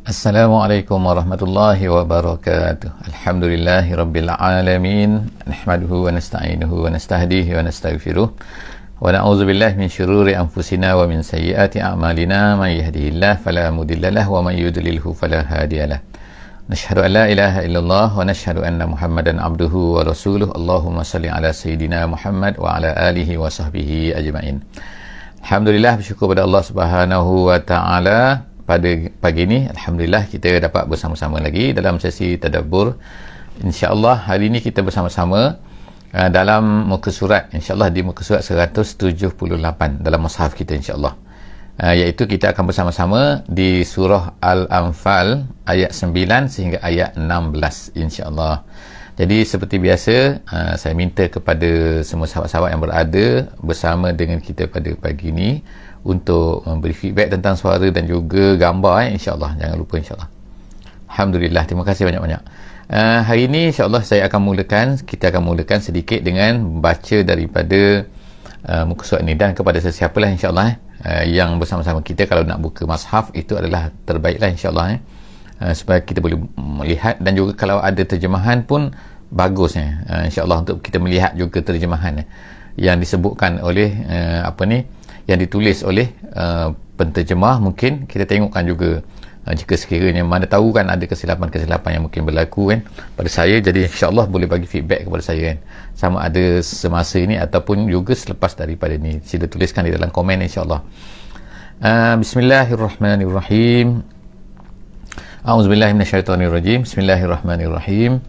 Assalamualaikum warahmatullahi wabarakatuh. Alhamdulillahi rabbil alamin. Nahmaduhu wa nasta'inuhu wa nastahdihi wa nastaghfiruh. Wa na'udzu billahi min syururi anfusina wa min sayyiati a'malina. Man yahdihillahu fala mudhillalah wa man yudlilhu fala hadiyalah. Nashhadu an la ilaha illallah wa nashhadu anna Muhammadan abduhu wa rasuluh. Allahumma salli ala sayyidina Muhammad wa ala alihi wa sahbihi ajma'in. Alhamdulillah, bersyukur pada Allah Subhanahu wa taala. Pada pagi ini, alhamdulillah kita dapat bersama-sama lagi dalam sesi tadabbur. InsyaAllah hari ini kita bersama-sama dalam muka surat, insyaAllah di muka surat 178 dalam mushaf kita, insyaAllah. Iaitu kita akan bersama-sama di surah Al-Anfal ayat 9 sehingga ayat 16, insyaAllah. Jadi seperti biasa, saya minta kepada semua sahabat-sahabat yang berada bersama dengan kita pada pagi ini untuk memberi feedback tentang suara dan juga gambar, insyaAllah. Jangan lupa, insyaAllah. Alhamdulillah, terima kasih banyak-banyak. Hari ini insyaAllah kita akan mulakan sedikit dengan membaca daripada muka surat ini. Dan kepada sesiapalah insyaAllah yang bersama-sama kita, kalau nak buka mushaf itu adalah terbaiklah, insyaAllah, supaya kita boleh melihat, dan juga kalau ada terjemahan pun bagusnya, insyaAllah, untuk kita melihat juga terjemahan yang disebutkan oleh yang ditulis oleh penterjemah. Mungkin kita tengokkan juga jika sekiranya mana tahu kan ada kesilapan-kesilapan yang mungkin berlaku kan pada saya. Jadi insyaAllah boleh bagi feedback kepada saya kan, sama ada semasa ini ataupun juga selepas daripada ini. Sila tuliskan di dalam komen, insyaAllah. Bismillahirrahmanirrahim. A'udzubillahi minasyaitonirrajim. Bismillahirrahmanirrahim.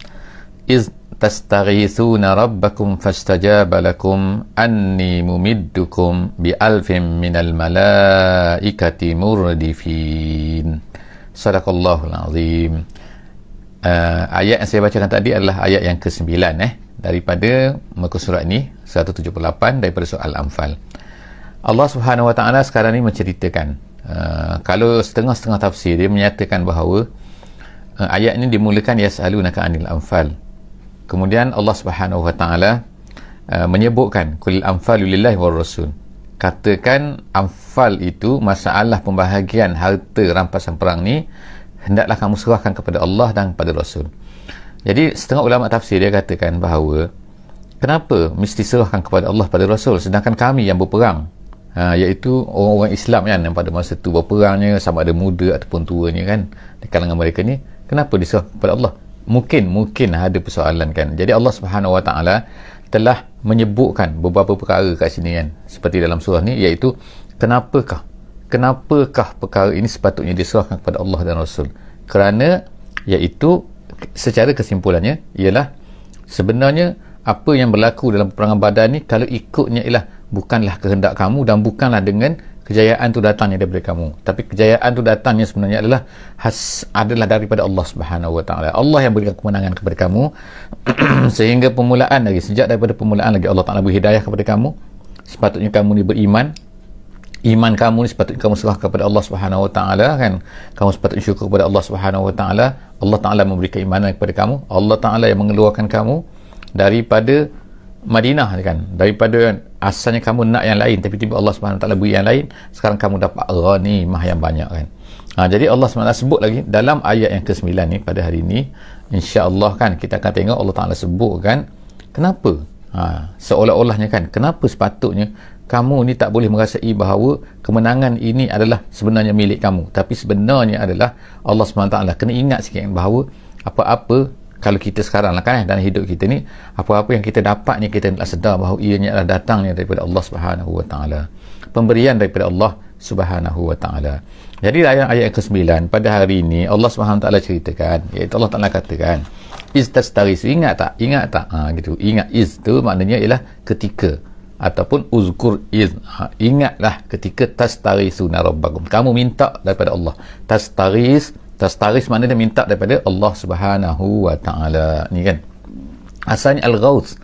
Iz tastaghithuna rabbakum fastajaba lakum anni mumiddukum bi alfin minal malaikati murdifin. Sadaqallahul azim. Ayat yang saya bacakan tadi adalah ayat yang ke-9 daripada muka surat ini 178 daripada surah Al-Anfal. Allah Subhanahu wa taala sekarang ni menceritakan, kalau setengah-setengah tafsir dia menyatakan bahawa ayat ini dimulakan yas'alunaka 'anil anfal. Kemudian Allah Subhanahu wa taala menyebutkan qul anfalu lillahi war rasul. Katakan anfal itu masalah pembahagian harta rampasan perang ni hendaklah kamu serahkan kepada Allah dan kepada Rasul. Jadi setengah ulama tafsir dia katakan bahawa kenapa mesti serahkan kepada Allah pada Rasul sedangkan kami yang berperang, iaitu orang-orang Islam kan, yang pada masa tu berperangnya sama ada muda ataupun tuanya kan, di kalangan mereka ni, kenapa diserahkan kepada Allah? Mungkin ada persoalan kan. Jadi Allah Subhanahu wa taala telah menyebutkan beberapa perkara kat sini kan, seperti dalam surah ni, iaitu kenapakah perkara ini sepatutnya diserahkan kepada Allah dan Rasul. Kerana iaitu secara kesimpulannya ialah sebenarnya apa yang berlaku dalam peperangan Badar ni, kalau ikutnya ialah bukanlah kehendak kamu dan bukanlah dengan kejayaan tu datangnya daripada kamu, tapi kejayaan tu datangnya sebenarnya adalah daripada Allah Subhanahu wa taala. Allah yang berikan kemenangan kepada kamu sehingga sejak daripada permulaan lagi Allah Taala beri hidayah kepada kamu. Sepatutnya kamu ni beriman, iman kamu ni sepatutnya kamu serah kepada Allah Subhanahu wa taala kan. Kamu sepatutnya syukur kepada Allah Subhanahu wa taala. Allah Taala memberi keimanan kepada kamu. Allah Taala yang mengeluarkan kamu daripada Madinah kan, daripada asalnya kamu nak yang lain, tapi tiba Allah Subhanahu Wa Taala beri yang lain, sekarang kamu dapat ghanimah yang banyak kan. Jadi Allah SWT sebut lagi dalam ayat yang ke-9 ni pada hari ini, insya-Allah kan kita akan tengok Allah Taala sebutkan kenapa seolah-olahnya kan, kenapa sepatutnya kamu ni tak boleh merasai bahawa kemenangan ini adalah sebenarnya milik kamu, tapi sebenarnya adalah Allah SWT. Kena ingat sikit bahawa apa-apa kalau kita sekarang lah kan, dalam hidup kita ni, apa-apa yang kita dapat ni, kita nak sedar bahawa ianya adalah datangnya daripada Allah Subhanahu wa taala, pemberian daripada Allah Subhanahu wa taala. Jadi ayat yang ke-9 pada hari ini Allah Subhanahu wa taala ceritakan, iaitu Allah Taala katakan iz tastarisu, ingat tak gitu. Ingat iz tu maknanya ialah ketika, ataupun uzkur iz, ingatlah ketika tastarisuna rabbakum, kamu minta daripada Allah. Tastaris maknanya minta daripada Allah Subhanahu wa taala ni kan. Asalnya al-ghauth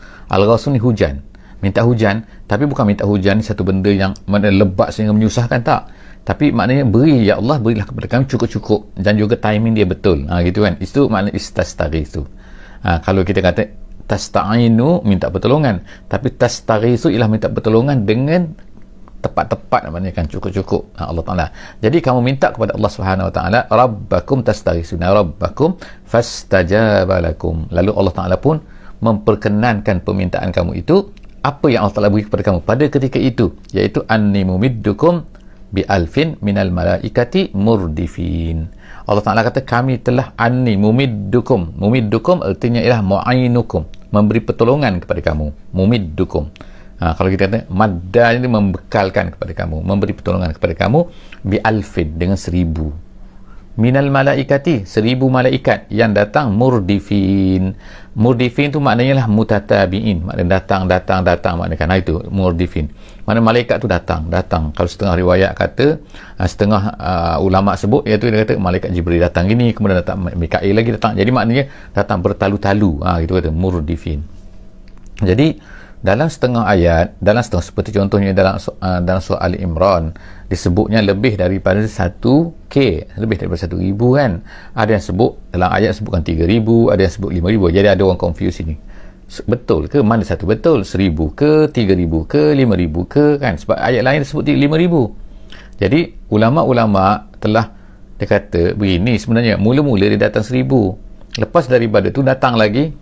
ni hujan, minta hujan, tapi bukan minta hujan ni satu benda yang mana lebat sehingga menyusahkan, tak, tapi maknanya beri, ya Allah berilah kepada kami cukup-cukup dan juga timing dia betul, gitu kan. Itu makna istastaris tu. Kalau kita kata tasta'inu, minta pertolongan, tapi tastarisu ialah minta pertolongan dengan tepat-tepat, maknanya kan cukup-cukup Allah Ta'ala. Jadi kamu minta kepada Allah Subhanahu Wa Ta'ala, Rabbakum tastaghisuna rabbakum fastajaba lakum. Lalu Allah Ta'ala pun memperkenankan permintaan kamu itu. Apa yang Allah Ta'ala beri kepada kamu pada ketika itu, iaitu anni mumiddukum bi alfin minal malaikati murdifin. Allah Ta'ala kata kami telah anni mumiddukum. Mumiddukum artinya ialah mu'inukum, memberi pertolongan kepada kamu. Mumiddukum, kalau kita kata madda ini membekalkan kepada kamu, memberi pertolongan kepada kamu, bi alfin dengan 1000 minal malaikati, 1000 malaikat yang datang murdifin. Murdifin tu maknanya lah mutatabiin, maknanya datang maknanya kan, itu murdifin, maknanya malaikat tu datang. Kalau setengah riwayat kata, setengah ulama sebut, iaitu dia kata malaikat Jibril datang gini, kemudian datang Mikail lagi datang, jadi maknanya datang bertalu-talu, gitu kata murdifin. Jadi dalam setengah ayat, seperti contohnya dalam surah Ali Imran, disebutnya lebih daripada 1K, lebih daripada 1,000 kan. Ada yang sebut dalam ayat sebutkan 3,000, ada yang sebut 5,000. Jadi ada orang confuse ini, betul ke mana satu betul, 1,000 ke 3,000 ke 5,000 ke, kan? Sebab ayat lain sebut 5,000. Jadi ulama-ulama telah dia kata begini, sebenarnya mula-mula dia datang 1,000, lepas daripada tu datang lagi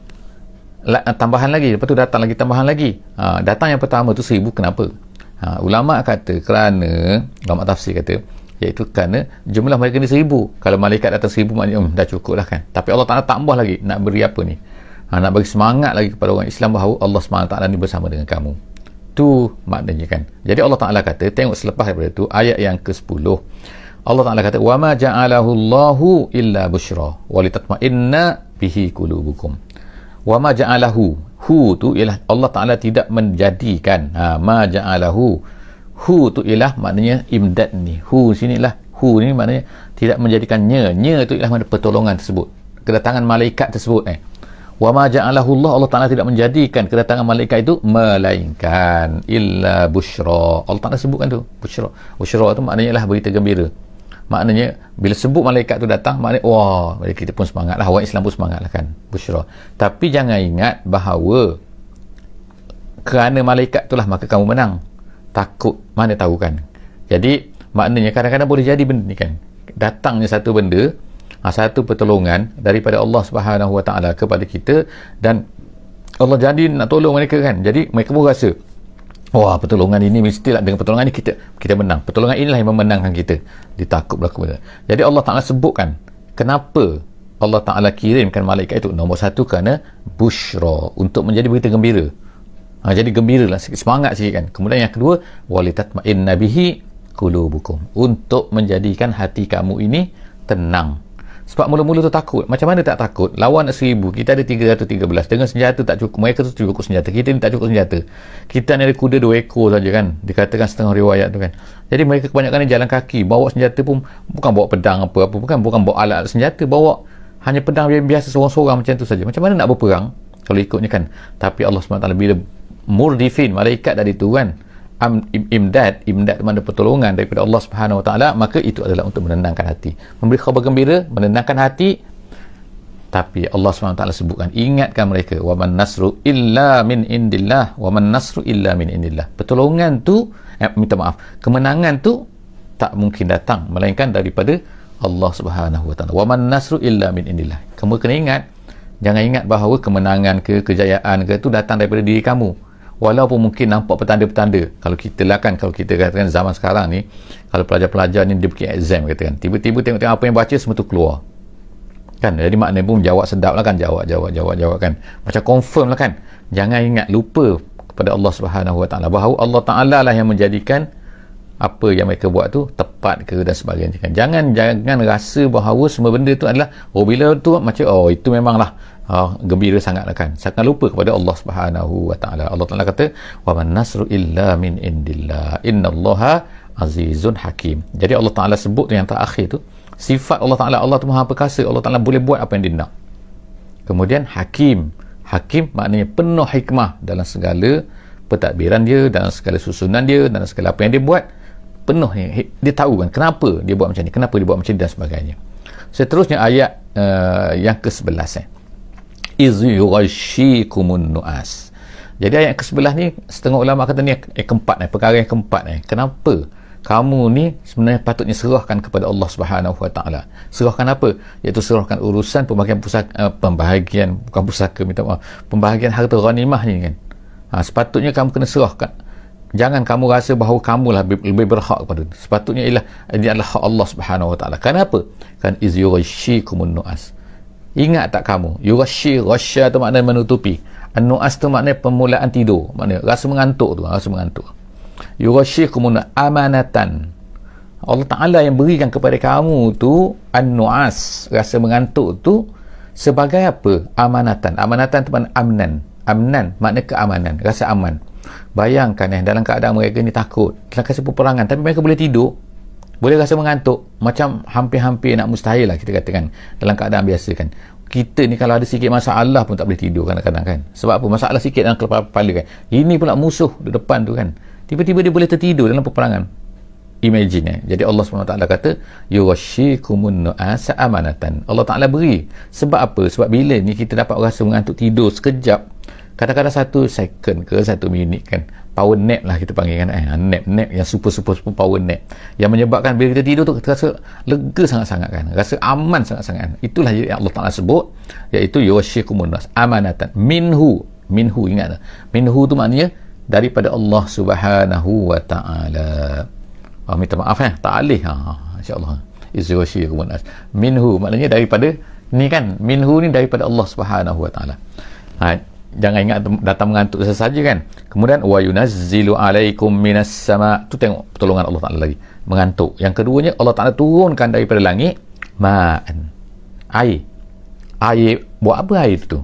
tambahan lagi, lepas tu datang lagi tambahan lagi. Datang yang pertama tu 1,000, kenapa? Ulama kata kerana, ulama tafsir kata, iaitu kerana jumlah mereka ni 1,000. Kalau malaikat datang 1,000 maknanya dah cukup lah kan. Tapi Allah Ta'ala tambah lagi, nak beri apa ni? Nak bagi semangat lagi kepada orang Islam bahawa Allah SWT ni bersama dengan kamu. Tu maknanya kan. Jadi Allah Ta'ala kata, tengok selepas daripada tu ayat yang ke-10, Allah Ta'ala kata, wa ma ja'alahu Allahu illa busyra wa litatma'inna bihi qulubukum. Wa ma ja'alahu, hu tu ialah Allah Ta'ala tidak menjadikan. Ma ja'alahu, hu tu ialah maknanya imdad ni. Hu sini lah, hu ni maknanya tidak menjadikannya. Nya tu ialah makna pertolongan tersebut, kedatangan malaikat tersebut. Wa ma ja'alahu Allah Ta'ala tidak menjadikan kedatangan malaikat itu melainkan illa busyra. Allah Ta'ala sebutkan tu busyra. Busyra tu maknanya lah berita gembira. Maknanya bila sebut malaikat tu datang, maknanya wah, kita pun semangat lah, orang Islam pun semangat lah kan, busyra. Tapi jangan ingat bahawa kerana malaikat tu lah maka kamu menang. Takut, mana tahu kan. Jadi maknanya kadang-kadang boleh jadi benda ni kan, datangnya satu benda, satu pertolongan daripada Allah Subhanahu Wa Ta'ala kepada kita, dan Allah jadi nak tolong mereka kan. Jadi mereka pun rasa, wah, pertolongan ini mestilah, dengan pertolongan ini kita menang. Pertolongan inilah yang memenangkan kita. Ditakut berlaku benda. Jadi Allah Ta'ala sebutkan kenapa Allah Ta'ala kirimkan malaikat itu. Nombor satu, kerana busyra, untuk menjadi berita gembira. Jadi gembira lah, semangat sikit kan. Kemudian yang kedua, walitatma'inna bihi qulubukum, untuk menjadikan hati kamu ini tenang. Sebab mula-mula tu takut. Macam mana tak takut? Lawan 1,000, kita ada 313. Dengan senjata tak cukup. Mereka tu cukup senjata. Kita ni tak cukup senjata. Kita ni ada kuda 2 ekor saja kan. Dikatakan setengah riwayat tu kan. Jadi mereka kebanyakan ni jalan kaki. Bawa senjata pun bukan bawa pedang apa-apa. Bukan bawa alat senjata. Bawa hanya pedang biasa seorang-seorang macam tu saja. Macam mana nak berperang kalau ikutnya kan? Tapi Allah SWT bila murdifin, malaikat dari tu kan, imdad mana pertolongan daripada Allah Subhanahu Wa Ta'ala, maka itu adalah untuk menenangkan hati, memberi khabar gembira, menenangkan hati. Tapi Allah Subhanahu Wa Ta'ala sebutkan, ingatkan mereka, wa man nasru illa min indillah, wa man nasru illa min indillah. Pertolongan tu, kemenangan tu tak mungkin datang melainkan daripada Allah Subhanahu Wa Ta'ala. Wa man nasru illa min indillah. Kamu kena ingat, jangan ingat bahawa kemenangan ke kejayaan ke tu datang daripada diri kamu. Walaupun mungkin nampak petanda-petanda. Kalau kita katakan zaman sekarang ni, kalau pelajar-pelajar ni dia pergi exam katakan, tiba-tiba tengok apa yang baca semua tu keluar kan. Jadi maknanya pun jawab sedap lah kan, jawab kan, macam confirm lah kan. Jangan ingat, lupa kepada Allah Subhanahu Wa Ta'ala bahawa Allah Ta'ala lah yang menjadikan apa yang mereka buat tu tepat ke dan sebagainya kan. Jangan rasa bahawa semua benda tu adalah, bila tu macam itu memanglah gembira sangat lah kan. Sangat lupa kepada Allah Subhanahu Wa Ta'ala. Allah Ta'ala kata, wa man nasru illa min indillah innallaha azizun hakim. Jadi Allah Ta'ala sebut tu yang terakhir tu, sifat Allah Ta'ala, Allah tu maha perkasa, Allah Ta'ala boleh buat apa yang dia nak. Kemudian hakim maknanya penuh hikmah dalam segala pentadbiran dia, dalam segala susunan dia, dalam segala apa yang dia buat, penuh dia tahu kan kenapa dia buat macam ni, kenapa dia buat macam ni dan sebagainya. Seterusnya ayat yang ke-11, iz yughashikumun nu'as. Jadi ayat ke sebelah ni setengah ulama kata ni keempat perkara yang keempat kenapa kamu ni sebenarnya patutnya serahkan kepada Allah Subhanahu Wa Taala. Serahkan apa? Iaitu serahkan urusan pembahagian pusaka, pembahagian harta ghanimah ni kan. Sepatutnya kamu kena serahkan. Jangan kamu rasa bahawa kamulah lebih berhak kepada itu. Sepatutnya ini adalah hak Allah Subhanahu Wa Taala. Kenapa? Kan iz yughashikumun nu'as. Ingat tak kamu? Yughashi, ghasya tu maknanya menutupi. An-nu'as tu maknanya permulaan tidur. Maknanya rasa mengantuk tu, rasa mengantuk. Yughashikumun amanatan. Allah Ta'ala yang berikan kepada kamu tu an-nu'as, rasa mengantuk tu sebagai apa? Amanatan. Amanatan tu maknanya amnan. Amnan maknanya keamanan, rasa aman. Bayangkan dalam keadaan mereka ni takut dalam keadaan peperangan, tapi mereka boleh tidur, boleh rasa mengantuk, macam hampir-hampir nak mustahil lah kita katakan dalam keadaan biasa kan. Kita ni kalau ada sikit masalah pun tak boleh tidur kadang-kadang kan. Sebab apa? Masalah sikit dalam kepala kan. Ini pula musuh di depan tu kan, tiba-tiba dia boleh tertidur dalam peperangan. Imagine Jadi Allah SWT kata yughashikumun nu'asa amanatan. Allah Ta'ala beri. Sebab apa? Sebab bila ni kita dapat rasa mengantuk, tidur sekejap, kadang-kadang 1 second ke 1 minit kan, power nap lah kita panggil kan, nap yang super power nap, yang menyebabkan bila kita tidur tu kita rasa lega sangat-sangat kan, rasa aman sangat-sangat kan. Itulah yang Allah Ta'ala sebut, iaitu yughashikumun nu'as amanatan minhu. Ingat tak? Minhu tu maknanya daripada Allah Subhanahu Wa Ta'ala. Minta maaf ta'alih insyaAllah. Yughashikumun nu'as minhu maknanya daripada ni kan, minhu ni daripada Allah Subhanahu Wa Ta'ala. Jangan ingat datang mengantuk saja kan. Kemudian wa yunazzilu alaikum minas sama, tu tengok pertolongan Allah Ta'ala lagi, mengantuk. Yang keduanya Allah Ta'ala turunkan daripada langit ma'an, air. Buat apa air tu?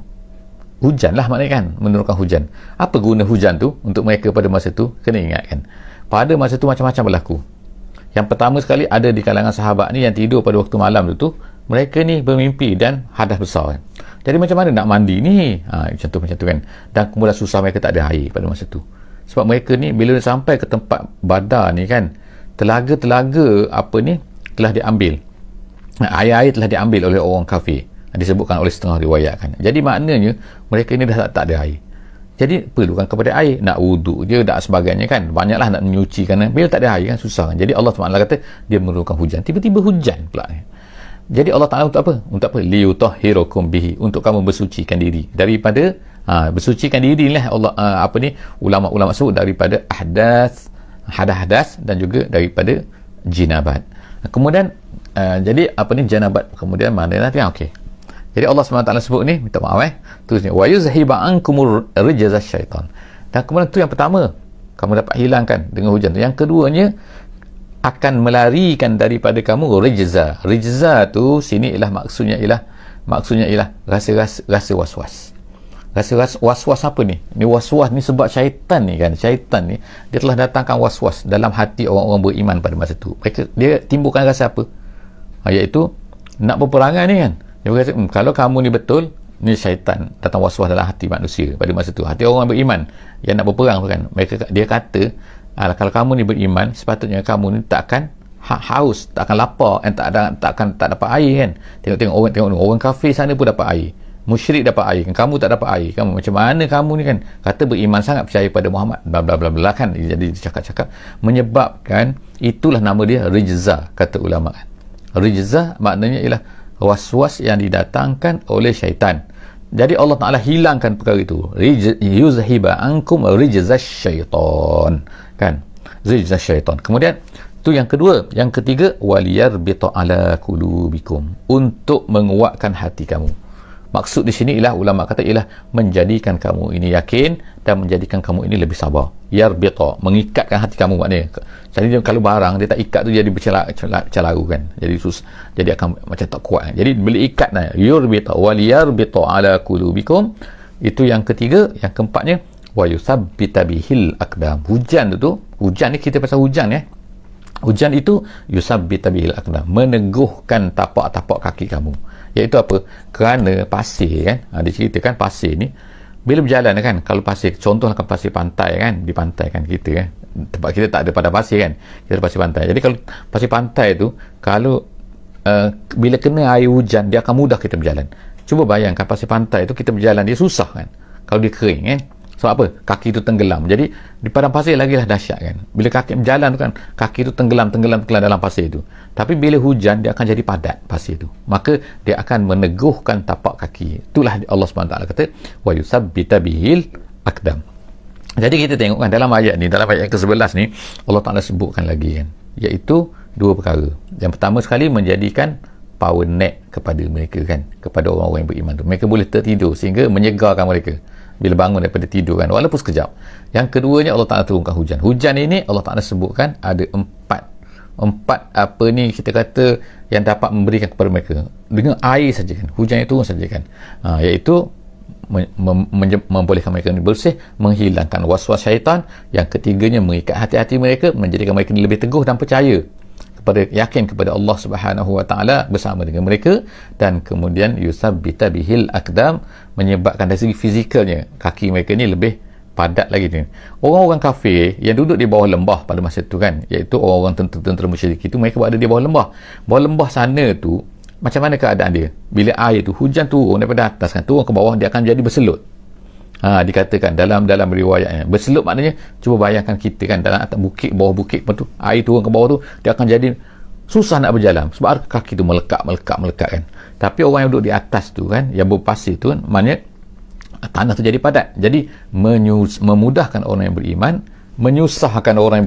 Hujan lah maknanya kan, menurunkan hujan. Apa guna hujan tu untuk mereka pada masa tu? Kena ingat kan, pada masa tu macam-macam berlaku. Yang pertama sekali, ada di kalangan sahabat ni yang tidur pada waktu malam tu mereka ni bermimpi dan hadas besar kan. Jadi macam mana nak mandi ni? Macam tu kan. Dan kemudian susah, mereka tak ada air pada masa tu. Sebab mereka ni bila sampai ke tempat Badar ni kan, telaga-telaga apa ni telah diambil. Air-air telah diambil oleh orang kafir. Disebutkan oleh setengah riwayat kan. Jadi maknanya mereka ni dah tak ada air. Jadi perlukan kepada air, nak wuduk je dan sebagainya kan, banyaklah nak menyucikan. Bila tak ada air kan susah kan. Jadi Allah SWT kata dia menurunkan hujan, tiba-tiba hujan pula. Jadi Allah Ta'ala untuk apa? Untuk apa? Liyutahhirukum bihi, untuk kamu bersucikan diri daripada bersucikan diri lah Allah ulama-ulama sebut daripada hadas dan juga daripada jinabat. Kemudian jadi janabat, kemudian mana nanti okey. Jadi Allah SWT sebut ni, minta maaf tulisnya wa yuzhiba ankumur rijza syaitan. Dan kemudian tu yang pertama, kamu dapat hilangkan dengan hujan tu. Yang keduanya, akan melarikan daripada kamu rijza. Rijza tu sini maksudnya ialah rasa was-was. Rasa was-was apa ni? Ni was-was ni sebab syaitan ni kan. Syaitan ni dia telah datangkan was-was dalam hati orang-orang beriman pada masa tu. Dia timbulkan rasa apa? Iaitu nak berperangan ni kan. Dia berkata, kalau kamu ni betul, ni syaitan datang was-was dalam hati manusia pada masa tu, hati orang beriman yang nak berperang kan. Dia kata, kalau kamu ni beriman, sepatutnya kamu ni tak akan haus, tak akan lapar, tak dapat air kan. Tengok orang kafir sana pun dapat air, musyrik dapat air kan, kamu tak dapat air. Kamu macam mana kamu ni kan? Kata beriman sangat, percaya pada Muhammad, bla bla bla bla kan. Jadi cakap-cakap menyebabkan itulah nama dia rijza, kata ulama kan. Rijza maknanya ialah was-was yang didatangkan oleh syaitan. Jadi Allah Ta'ala hilangkan perkara itu. Yuzhiba ankum rijza syaitan kan, rijza syaitan. Kemudian tu yang kedua. Yang ketiga, waliyarbita ala qulubikum, untuk menguatkan hati kamu. Maksud di sini ialah ulama kata ialah menjadikan kamu ini yakin dan menjadikan kamu ini lebih sabar. Yarbita, mengikatkan hati kamu maknanya. Jadi kalau barang dia tak ikat tu jadi bercelaru kan. Jadi akan macam tak kuat kan. Jadi bila ikat yarbita waliyarbita ala qulubikum, itu yang ketiga. Yang keempatnya wa yuthabbita bihil aqdam. Hujan ni kita pasal hujan ya. Hujan itu yuthabbita bihil aqdam, meneguhkan tapak-tapak kaki kamu. Iaitu apa? Kerana pasir kan, diceritakan pasir ni bila berjalan kan, kalau pasir, contohlah pasir pantai kan, di pantai kan kita kan, tempat kita tak ada padang pasir kan, kita ada pasir pantai. Jadi kalau pasir pantai tu, kalau bila kena air hujan, dia akan mudah kita berjalan. Cuba bayangkan pasir pantai tu kita berjalan, dia susah kan kalau dia kering kan. Sebab apa? Kaki itu tenggelam. Jadi di padang pasir lagilah dahsyat kan. Bila kaki berjalan tu kan, kaki itu tenggelam dalam pasir itu. Tapi bila hujan, dia akan jadi padat pasir itu. Maka dia akan meneguhkan tapak kaki. Itulah Allah SWT kata, wa yusabbita bihil aqdam. Jadi kita tengok kan dalam ayat ni, dalam ayat ke-11 ni, Allah Ta'ala sebutkan lagi kan, iaitu dua perkara. Yang pertama sekali, menjadikan power nap kepada mereka kan, kepada orang-orang yang beriman tu. Mereka boleh tertidur sehingga menyegarkan mereka bila bangun daripada tidur kan, walaupun sekejap. Yang keduanya, Allah Ta'ala turunkan hujan. Hujan ini Allah Ta'ala sebutkan ada empat apa ni kita kata yang dapat memberikan kepada mereka dengan air saja kan, hujan itu turun saja kan, iaitu membolehkan mereka bersih, menghilangkan was-was syaitan. Yang ketiganya, mengikat hati-hati mereka, menjadikan mereka lebih teguh dan percaya yakin kepada Allah Subhanahu wa taala bersama dengan mereka. Dan kemudian yusabbita bihil aqdam, menyebabkan dari segi fizikalnya kaki mereka ni lebih padat lagi ni. Orang-orang kafir yang duduk di bawah lembah pada masa itu kan, iaitu orang-orang tentera musyrik itu, mereka berada di bawah lembah. Bawah lembah sana tu macam mana keadaan dia? Bila air tu, hujan turun daripada atas kan, turun ke bawah, dia akan jadi berselut. Dikatakan dalam riwayatnya, berselut maknanya, cuba bayangkan kita kan dalam atas bukit, bawah bukit tu, air turun ke bawah tu, dia akan jadi susah nak berjalan sebab kaki tu melekat kan. Tapi orang yang duduk di atas tu kan, yang berpasir tu kan, maknanya tanah tu jadi padat. Jadi memudahkan orang yang beriman, menyusahkan orang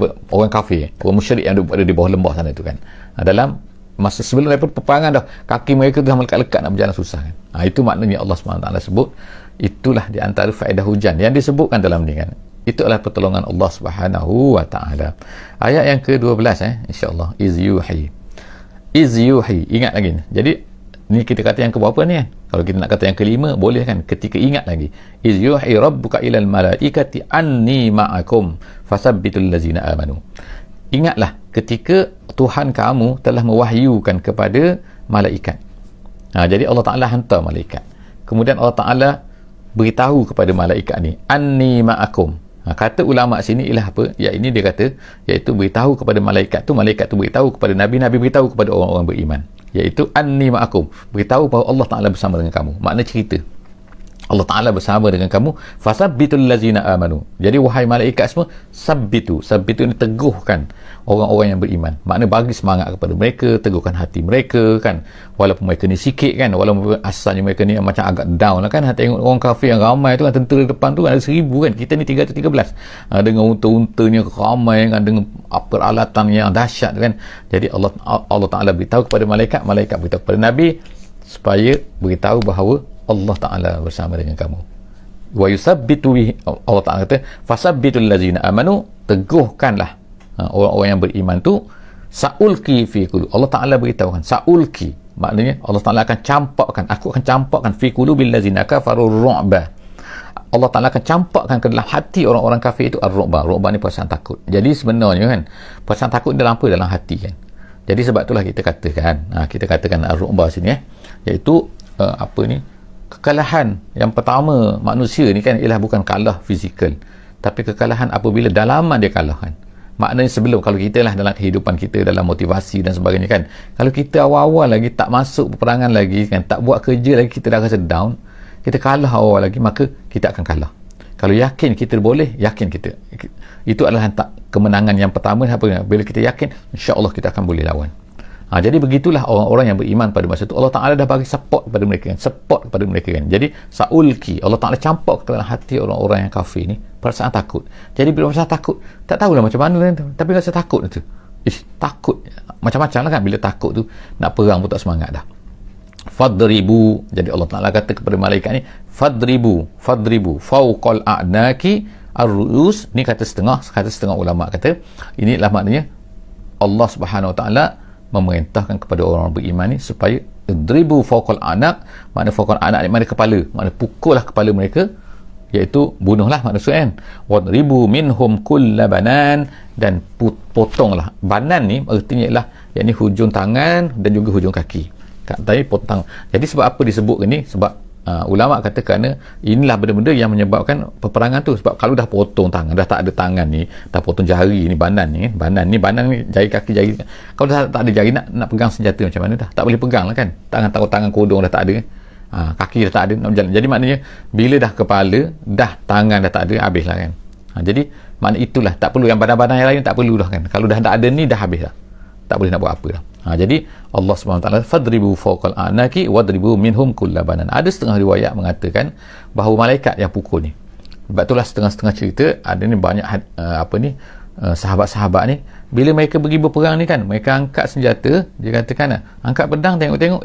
kafir, orang musyrik yang ada di bawah lembah sana tu kan. Dalam masa sebelum daripada peperangan dah, kaki mereka tu dah melekat-lekat nak berjalan susah kan. Itu maknanya Allah SWT sebut, itulah di antara faedah hujan yang disebutkan dalam ni kan. Itu adalah pertolongan Allah Subhanahu wa taala. Ayat yang ke-12 insya-Allah, iz yuhi. Ingat lagi ni. Jadi ni kita kata yang ke berapa ni kan? Kalau kita nak kata yang kelima boleh kan, ketika ingat lagi. Iz yuhi rabbuka ilal malaikati anni ma'akum fasabbitul ladzina amanu. Ingatlah ketika Tuhan kamu telah mewahyukan kepada malaikat. Jadi Allah Ta'ala hantar malaikat. Kemudian Allah Ta'ala beritahu kepada malaikat ni, anni ma'akum. Kata ulama sini ialah apa? Ya, ini dia kata, iaitu beritahu kepada malaikat tu beritahu kepada Nabi beritahu kepada orang-orang beriman. Iaitu anni ma'akum. Beritahu bahawa Allah Ta'ala bersama dengan kamu. Makna cerita, Allah Ta'ala bersama dengan kamu. Fasabbitul lazina amanu. Jadi wahai malaikat semua, sabbitu ini teguhkan orang-orang yang beriman. Makna bagi semangat kepada mereka, teguhkan hati mereka kan, walaupun mereka ni sikit kan, walaupun asalnya mereka ni macam agak down lah kan. Tengok orang kafir yang ramai tu kan, tentera depan tu kan ada 1000 kan, kita ni 313 dengan unta-untanya ramai kan, dengan peralatan yang dahsyat kan. Jadi Allah Ta'ala beritahu kepada malaikat beritahu kepada Nabi supaya beritahu bahawa Allah Ta'ala bersama dengan kamu. Wa yusabbitu Allah Ta'ala kata, fasabbitul lazina amanu, teguhkanlah orang-orang yang beriman tu, saulki fi qulub. Allah Ta'ala beritahu kan, saulki maknanya Allah Ta'ala akan campakkan, aku akan campakkan fi qulubil lazina kafaru ru'ba. Allah Ta'ala akan campakkan ke dalam hati orang-orang kafir itu ar-ru'ba. Ru'ba ni perasaan takut. Jadi sebenarnya kan, perasaan takut dalam apa? Dalam hati kan. Jadi sebab itulah kita katakan ar-ru'ba sini iaitu apa ni, kekalahan yang pertama manusia ni kan ialah bukan kalah fizikal, tapi kekalahan apabila dalaman dia kalah kan. Maknanya sebelum, kalau kita lah dalam kehidupan kita, dalam motivasi dan sebagainya kan, kalau kita awal-awal lagi tak masuk peperangan lagi kan, tak buat kerja lagi, kita dah rasa down, kita kalah awal lagi, maka kita akan kalah. Kalau yakin kita boleh, yakin kita, itu adalah kemenangan yang pertama. Bila kita yakin, insya-Allah kita akan boleh lawan. Jadi begitulah orang-orang yang beriman pada masa itu. Allah Ta'ala dah bagi support kepada mereka kan. Jadi saulki, Allah Ta'ala campak ke dalam hati orang-orang yang kafir ni perasaan takut. Jadi bila perasaan takut, tak tahulah macam mana kan, tapi rasa takut tu, takut macam-macam lah kan. Bila takut tu, nak perang pun tak semangat dah. Fadribu, jadi Allah Ta'ala kata kepada malaikat ni, fadribu fawqal a'naki ar-ru'us. Ni kata setengah ulama kata inilah maknanya Allah Subhanahu Wa Ta'ala memerintahkan kepada orang beriman ni supaya dribu fawqal anak. Makna fawqal anak ni makna kepala, makna pukullah kepala mereka, iaitu bunuhlah maksud kan. Wadribu minhum kulla banan, dan potonglah. Banan ni artinya ialah yakni hujung tangan dan juga hujung kaki. Katanya potong. Jadi sebab apa disebut ni? Sebab ulama kata kerana inilah benda-benda yang menyebabkan peperangan tu. Sebab kalau dah potong tangan, dah tak ada tangan ni, dah potong jari ni, banan ni jari kaki, jari, kalau dah tak ada jari, nak pegang senjata macam mana dah? Tak boleh pegang lah kan. Tangan kodong dah tak ada kan. kaki dah tak ada nak berjalan. Jadi maknanya bila dah kepala, dah tangan dah tak ada, habislah kan. Jadi makna itulah, tak perlu yang badan-badan yang lain, tak perlu dah kan. Kalau dah tak ada ni, dah habis dah, tak boleh nak buat apa dah. Jadi Allah SWT fadribu fawqal a'naqi wadribu minhum kullabanan. Ada setengah riwayat mengatakan bahawa malaikat yang pukul ni. Sebab itulah setengah-setengah cerita ada ni banyak sahabat-sahabat ni, bila mereka pergi berperang ni kan, mereka angkat senjata, dia katakan angkat pedang, tengok-tengok,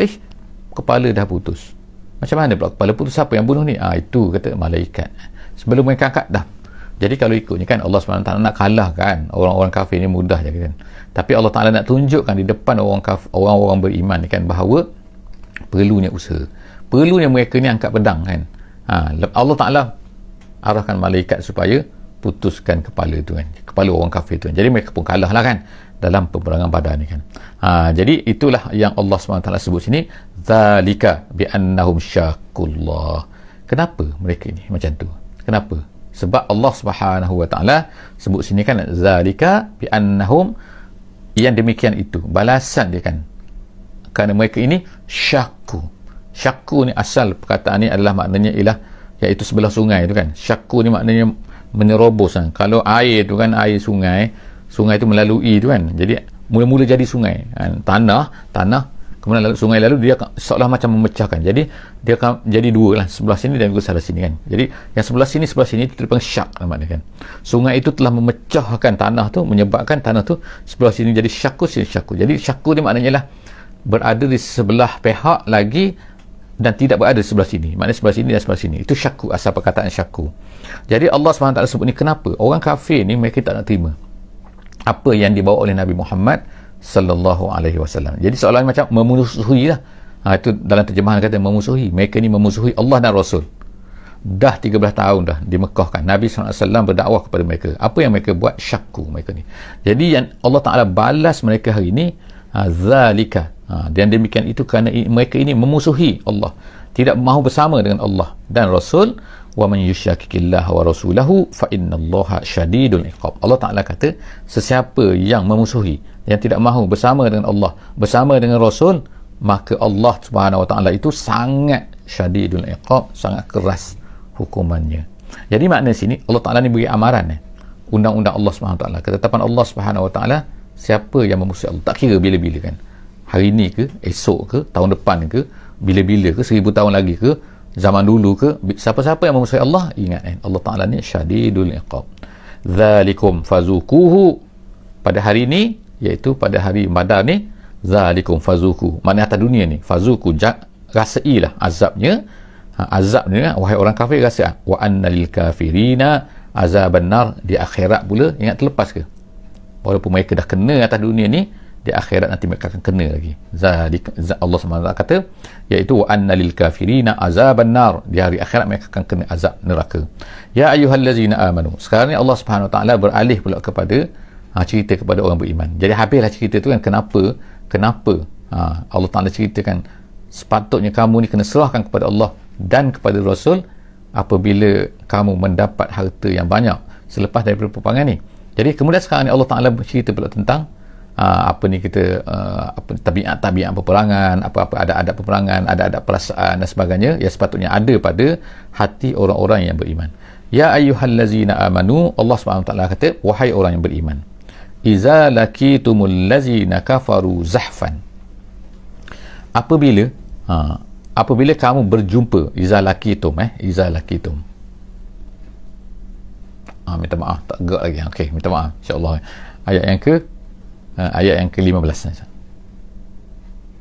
kepala dah putus. Macam mana pula kepala putus? Siapa yang bunuh ni? Itu kata malaikat. Sebelum mereka angkat dah. Jadi kalau ikutnya kan, Allah SWT nak kalahkan orang-orang kafir ni mudah je kan. Tapi Allah Ta'ala nak tunjukkan di depan orang-orang beriman ni kan, bahawa perlunya usaha, perlunya mereka ni angkat pedang kan. Allah Ta'ala arahkan malaikat supaya putuskan kepala tu kan, kepala orang kafir tu kan. Jadi mereka pun kalah lah kan dalam peperangan Badar ni kan. Jadi itulah yang Allah SWT sebut sini, zalika bi'annahum syakullah. Kenapa mereka ni macam tu? Kenapa? Sebab Allah Subhanahu Wa Ta'ala sebut sini kan, zalika bi'annahum, yang demikian itu balasan dia kan, kerana mereka ini syakku. Syakku ni asal perkataan ni adalah maknanya ialah iaitu sebelah sungai tu kan. Syakku ni maknanya menyerobos kan. Kalau air tu kan, air sungai tu melalui tu kan, jadi mula-mula jadi sungai kan? tanah kemudian lalu sungai, lalu dia seolah macam memecahkan. Jadi dia akan jadi dua lah, sebelah sini dan juga sebelah sini kan. Jadi yang sebelah sini itu dipanggil syak namanya kan. Sungai itu telah memecahkan tanah tu, menyebabkan tanah tu sebelah sini jadi syakku, sini syakku. Jadi syakku ni maknanya lah berada di sebelah pihak lagi dan tidak berada di sebelah sini. Maknanya sebelah sini dan sebelah sini. Itu syakku, asal perkataan syakku. Jadi Allah SWT sebut ni, kenapa? Orang kafir ni mereka tak nak terima apa yang dibawa oleh Nabi Muhammad sallallahu alaihi wasallam. Jadi seolah macam memusuhi lah. Itu dalam terjemahan kata memusuhi. Mereka ni memusuhi Allah dan Rasul. Dah 13 tahun dah di Mekah kan, Nabi SAW berdakwah kepada mereka. Apa yang mereka buat? Syakku mereka ni. Jadi yang Allah Ta'ala balas mereka hari ini, zalika, dan demikian itu kerana mereka ini memusuhi Allah, tidak mahu bersama dengan Allah dan Rasul. Wa man yusyakikillah wa rasulahu fa innallaha syadidul iqab. Allah Ta'ala kata, sesiapa yang memusuhi, yang tidak mahu bersama dengan Allah, bersama dengan Rasul, maka Allah Subhanahu Wa Ta'ala itu sangat syadidul iqab, sangat keras hukumannya. Jadi makna sini Allah Ta'ala ni beri amaran undang-undang Allah Subhanahu Wa Ta'ala, ketetapan Allah Subhanahu Wa Ta'ala, siapa yang memusuhi Allah, tak kira bila-bila kan, hari ni ke, esok ke, tahun depan ke, bila-bila ke, 1000 tahun lagi ke, zaman dulu ke, siapa-siapa yang memusuhi Allah, ingat Allah Ta'ala ni syadidul iqab. Zalikum fazukuhu, pada hari ni, iaitu pada hari Badar ni, zalikum fazuku, maknanya atas dunia ni, fazuku, rasailah azabnya. Azabnya, wahai orang kafir, rasa. Wa anna lil kafirina azaban nar, di akhirat pula, ingat terlepas ke, walaupun mereka dah kena atas dunia ni, di akhirat nanti mereka akan kena lagi. Allah SWT kata, iaitu wa anna lil kafirina azaban nar, di hari akhirat mereka akan kena azab neraka. Ya ayyuhallazina amanu. Sekarang ni Allah Subhanahu Wa Ta'ala beralih pula kepada cerita kepada orang beriman. Jadi habislah cerita tu kan, kenapa Allah Ta'ala ceritakan sepatutnya kamu ni kena serahkan kepada Allah dan kepada Rasul apabila kamu mendapat harta yang banyak selepas daripada peperangan ni. Jadi kemudian sekarang ni Allah Ta'ala bercerita pula tentang tabiat-tabiat peperangan, apa-apa ada peperangan, ada perasaan dan sebagainya yang sepatutnya ada pada hati orang-orang yang beriman. Ya ayyuhallazina amanu, Allah SWT kata, wahai orang yang beriman, iza lakitumul lazina kafaru zahfan, apabila kamu berjumpa, iza lakitum minta maaf tak gerak lagi, okey, minta maaf, insyaAllah ayat yang ke-15.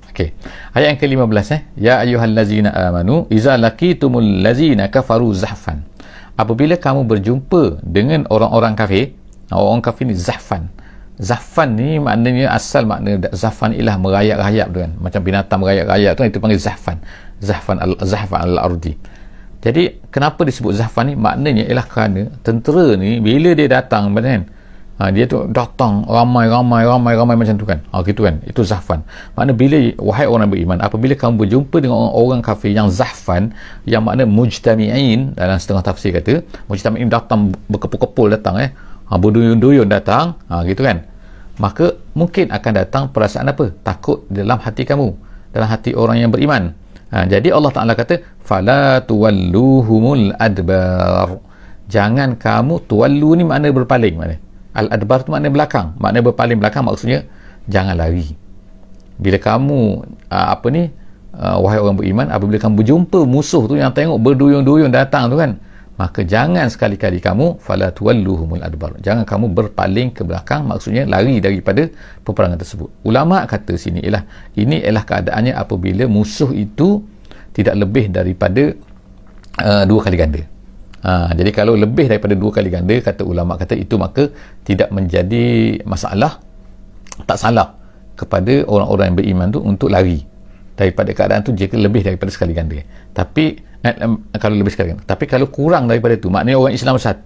Okey. Ayat yang ke-15 ya ayyuhallazina amanu iza laqitumul ladzina kafaru zahfan. Apabila kamu berjumpa dengan orang-orang kafir, orang kafir ni zahfan. Zahfan ni maknanya, asal makna zahfan ialah merayap-rayap tu kan, macam binatang merayap-rayap tu, itu panggil zahfan. Zahfan al-ardi. Jadi kenapa disebut zahfan ni? Maknanya ialah kerana tentera ni bila dia datang kan, dia tu datang ramai macam tu kan, gitu kan, itu zahfan. Makna bila, wahai orang beriman, apabila kamu berjumpa dengan orang kafir yang zahfan, yang makna mujtami'in, dalam setengah tafsir kata mujtami'in datang berkepul-kepul datang berduyun-duyun datang, gitu kan, maka mungkin akan datang perasaan apa? Takut dalam hati kamu, dalam hati orang yang beriman. Jadi Allah Ta'ala kata fala tuwalluhumul adbar, jangan kamu, tuwallu ni makna berpaling, makna al-adbar tu makna belakang, makna berpaling belakang, maksudnya jangan lari. Bila kamu wahai orang beriman, apabila kamu berjumpa musuh tu yang tengok berduyun-duyun datang tu kan, maka jangan sekali-kali kamu fala tuwalluhumul adbar, jangan kamu berpaling ke belakang, maksudnya lari daripada peperangan tersebut. Ulama kata sini ini ialah keadaannya apabila musuh itu tidak lebih daripada 2 kali ganda. Jadi kalau lebih daripada 2 kali ganda, kata ulama kata itu maka tidak menjadi masalah, tak salah kepada orang-orang yang beriman tu untuk lari daripada keadaan tu jika lebih daripada sekali ganda. Tapi kalau lebih sekali ganda, tapi kalau kurang daripada tu, maknanya orang Islam 1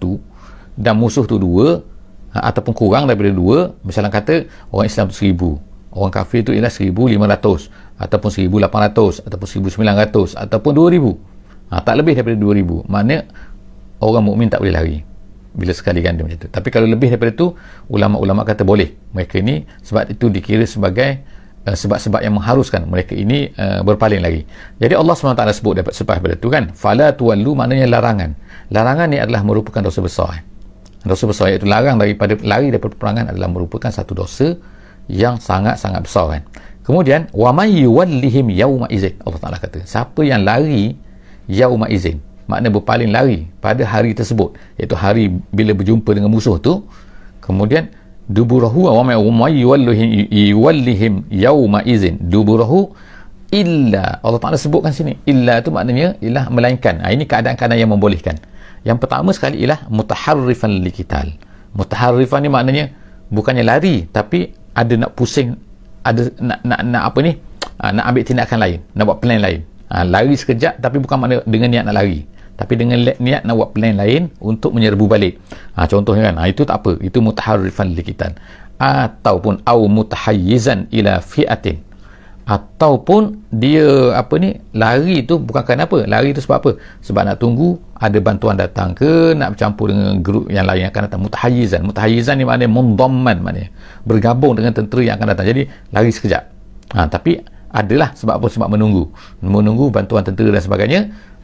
dan musuh tu 2, ataupun kurang daripada 2, misalnya kata orang Islam tu 1000, orang kafir tu ialah 1500 ataupun 1800 ataupun 1900 ataupun 2000, tak lebih daripada 2000, maknanya orang mukmin tak boleh lari bila sekali ganda macam tu. Tapi kalau lebih daripada tu, ulama-ulama kata boleh. Mereka ni, sebab itu dikira sebagai sebab-sebab yang mengharuskan mereka ini berpaling lagi. Jadi Allah SWT sebut dapat sebab daripada tu kan, fala tuwallu maknanya larangan. Larangan ni adalah merupakan dosa besar. Dosa besar iaitu lari daripada peperangan adalah merupakan satu dosa yang sangat-sangat besar kan. Kemudian wa may yuwallihim yauma izin, Allah Taala kata siapa yang lari yauma izin, makna berpaling lari pada hari tersebut, iaitu hari bila berjumpa dengan musuh tu. Kemudian duburahu wa may yuwallihim yauma izin duburahu illa, Allah Taala sebutkan sini illa tu maknanya ialah melainkan. Ini keadaan-keadaan yang membolehkan. Yang pertama sekali ialah mutaharrifan liqital. Mutaharrifan ni maknanya bukannya lari, tapi ada nak pusing, ada nak ambil tindakan lain, nak buat plan lain. Lari sekejap tapi bukan makna dengan niat nak lari, tapi dengan niat nak buat plan lain untuk menyerbu balik. Contohnya kan, itu tak apa, itu mutaharrifan liqital. Ataupun au mutahayyizan ila fi'atin, ataupun dia lari tu bukan kerana apa, lari tu sebab apa, sebab nak tunggu ada bantuan datang ke, nak bercampur dengan grup yang lain yang akan datang. Mutahayyizan ni maknanya mundamman, maknanya bergabung dengan tentera yang akan datang. Jadi lari sekejap, tapi adalah sebab apa, sebab menunggu bantuan tentera dan sebagainya.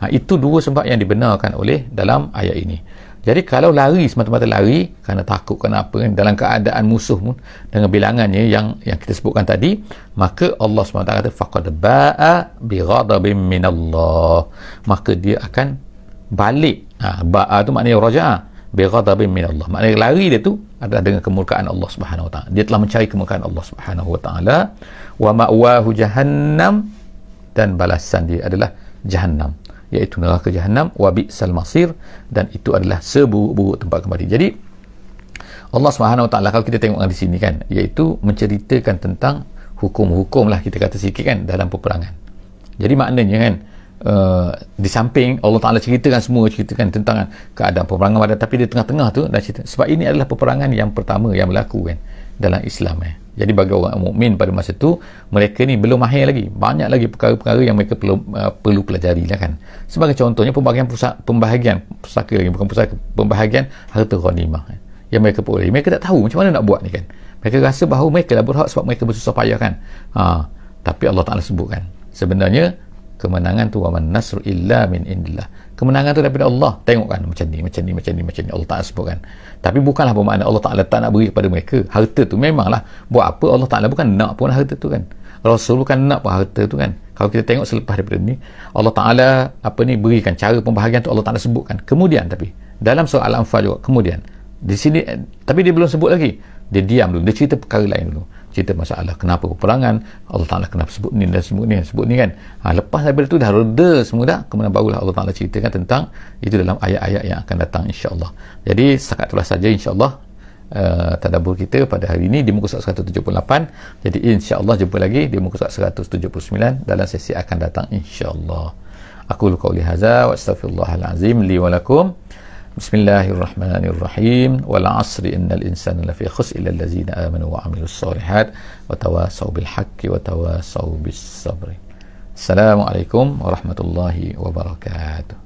Itu 2 sebab yang dibenarkan oleh dalam ayat ini. Jadi kalau lari semata-mata lari kerana takut, kerana apa kan, dalam keadaan musuh pun dengan bilangannya yang kita sebutkan tadi, maka Allah SWT kata faqad ba'a bi ghadabin minallah, maka dia akan balik. Ba'a tu maknanya raja'a, bi ghadabin minallah, maknanya lari dia tu adalah dengan kemurkaan Allah Subhanahu wa taala. Dia telah mencari kemurkaan Allah Subhanahu wa taala. Wa ma'wahu jahannam, dan balasan dia adalah jahannam, iaitu neraka jahannam. Wa bi'sal masir, dan itu adalah seburuk-buruk tempat kembali. Jadi Allah Subhanahu wa taala, kalau kita tengok di sini kan, iaitu menceritakan tentang hukum-hukum lah, kita kata sikit kan, dalam peperangan. Jadi maknanya kan, di samping Allah Ta'ala ceritakan tentang keadaan peperangan, tapi di tengah-tengah tu dah cerita, sebab ini adalah peperangan yang pertama yang berlaku kan dalam Islam. Jadi bagi orang mukmin pada masa tu, mereka ni belum mahir lagi, banyak lagi perkara-perkara yang mereka perlu pelajari lah kan. Sebagai contohnya pembahagian harta ghanimah yang mereka peroleh. Mereka tak tahu macam mana nak buat ni kan. Mereka rasa bahawa mereka dah berhak sebab mereka bersusah payah kan. Tapi Allah Ta'ala sebutkan sebenarnya kemenangan tu, wa man nasru illa min indillah, kemenangan tu daripada Allah. Tengok kan, macam ni Allah Ta'ala sebutkan. Tapi bukanlah bermakna Allah Ta'ala tak nak beri kepada mereka harta tu. Memanglah, buat apa Allah Ta'ala bukan nak pun harta tu kan, Rasul bukan nak pun harta tu kan. Kalau kita tengok selepas daripada ni, Allah Ta'ala berikan cara pembahagian tu, Allah Ta'ala sebutkan. Kemudian tapi dalam surah Al-Anfal juga, kemudian di sini tapi dia belum sebut lagi, dia diam dulu, dia cerita perkara lain dulu, cerita masalah kenapa peperangan, Allah Ta'ala kenapa sebut ni dan sebut ni kan. Lepas daripada tu dah reda semua dah, kemudian barulah Allah Ta'ala ceritakan tentang itu dalam ayat-ayat yang akan datang insya-Allah. Jadi setakat itulah saja insya-Allah tadabbur kita pada hari ini di muka surat 178. Jadi insya-Allah jumpa lagi di muka surat 179 dalam sesi akan datang insya-Allah. Aku qauli hadza wa astaghfirullahal azim li wa lakum. Bismillahirrahmanirrahim. Wal 'asri innal insana lafi khusr illa allazina amanu wa 'amilus shalihat wa tawassaw bil haqqi wa tawassaw bis sabr. Assalamualaikum warahmatullahi wabarakatuh.